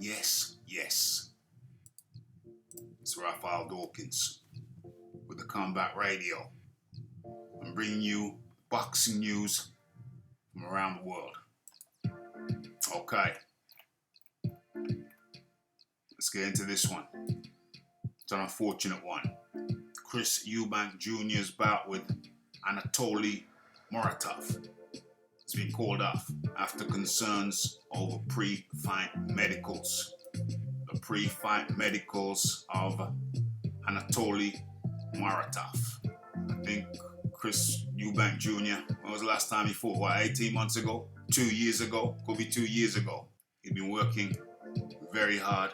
Yes. It's Raphael Dawkins with the Combat Radio. I'm bringing you boxing news from around the world. Okay. Let's get into this one. It's an unfortunate one. Chris Eubank Jr.'s bout with Anatoli Muratov has been called off after concerns over pre-fight medicals. The pre-fight medicals of Anatoli Muratov. I think Chris Eubank Jr., when was the last time he fought? 18 months ago? 2 years ago? Could be 2 years ago. He'd been working very hard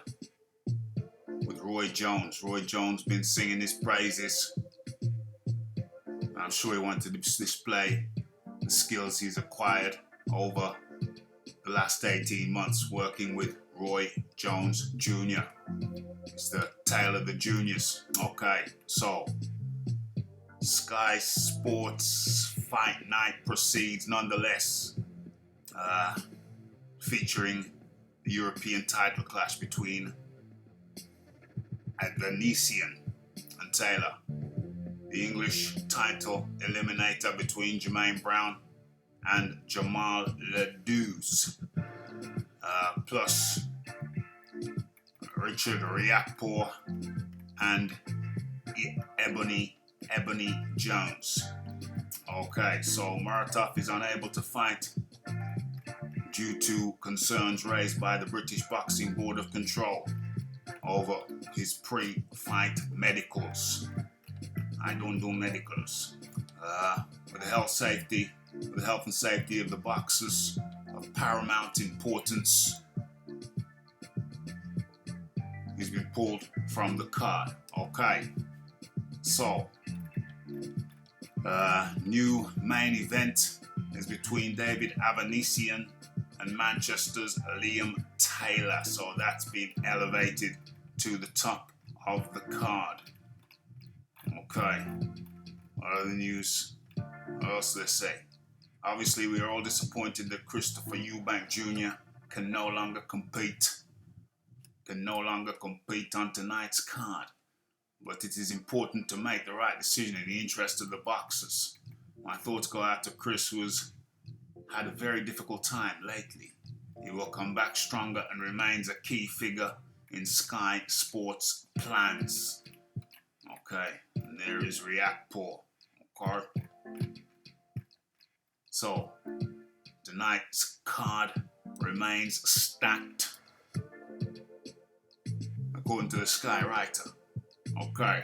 with Roy Jones. Roy Jones been singing his praises. I'm sure he wanted to display the skills he's acquired over the last 18 months working with Roy Jones Jr. It's the tale of the juniors. Okay, so Sky Sports Fight Night proceeds nonetheless, featuring the European title clash between Avanesian and Taylor. The English title eliminator between Jermaine Brown and Jamal Ledouze, plus Richard Riakporhe and Ebony Jones. Okay, so Muratov is unable to fight due to concerns raised by the British Boxing Board of Control over his pre-fight medicals. I don't do medicals. With the health and safety of the boxers of paramount importance, he's been pulled from the card. Okay, so new main event is between David Avanesian and Manchester's Liam Taylor. So that's been elevated to the top of the card. Okay, what other news? What else do they say? Obviously, we are all disappointed that Christopher Eubank Jr. can no longer compete on tonight's card. But it is important to make the right decision in the interest of the boxers. My thoughts go out to Chris, who has had a very difficult time lately. He will come back stronger and remains a key figure in Sky Sports' plans. Okay, and there is Riakporhe. Okay. So, tonight's card remains stacked, according to the Sky writer. Okay.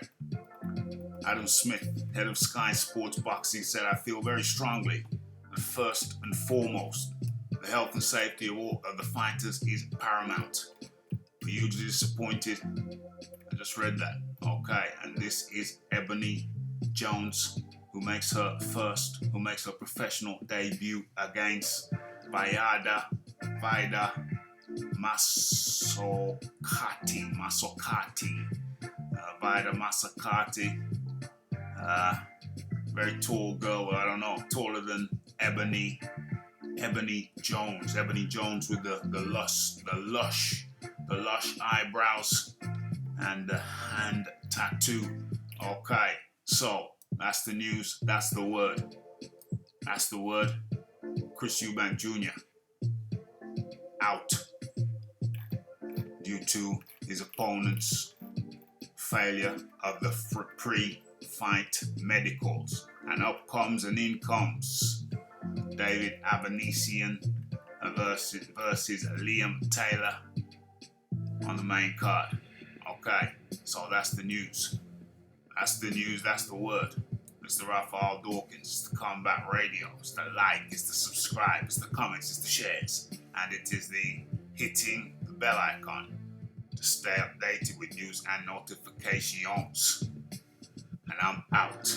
Adam Smith, head of Sky Sports Boxing, said, "I feel very strongly that first and foremost, the health and safety of all of the fighters is paramount. We're hugely disappointed." I just read that. Okay, and this is Ebony Jones, who makes her professional debut against Vida Masokati. Vida Masakati, very tall girl. I don't know, taller than Ebony Jones. Ebony Jones with the lush eyebrows and the hand tattoo. Okay, so that's the news. That's the word. Chris Eubank Jr. out due to his opponent's failure of the pre-fight medicals. And up comes and in comes David Avanesian versus Liam Taylor on the main card. Okay, so that's the news. That's the word. It's the Raphael Dawkins, it's the Combat Radio, it's the like, it's the subscribe, it's the comments, it's the shares, and it is the hitting the bell icon to stay updated with news and notifications. And I'm out.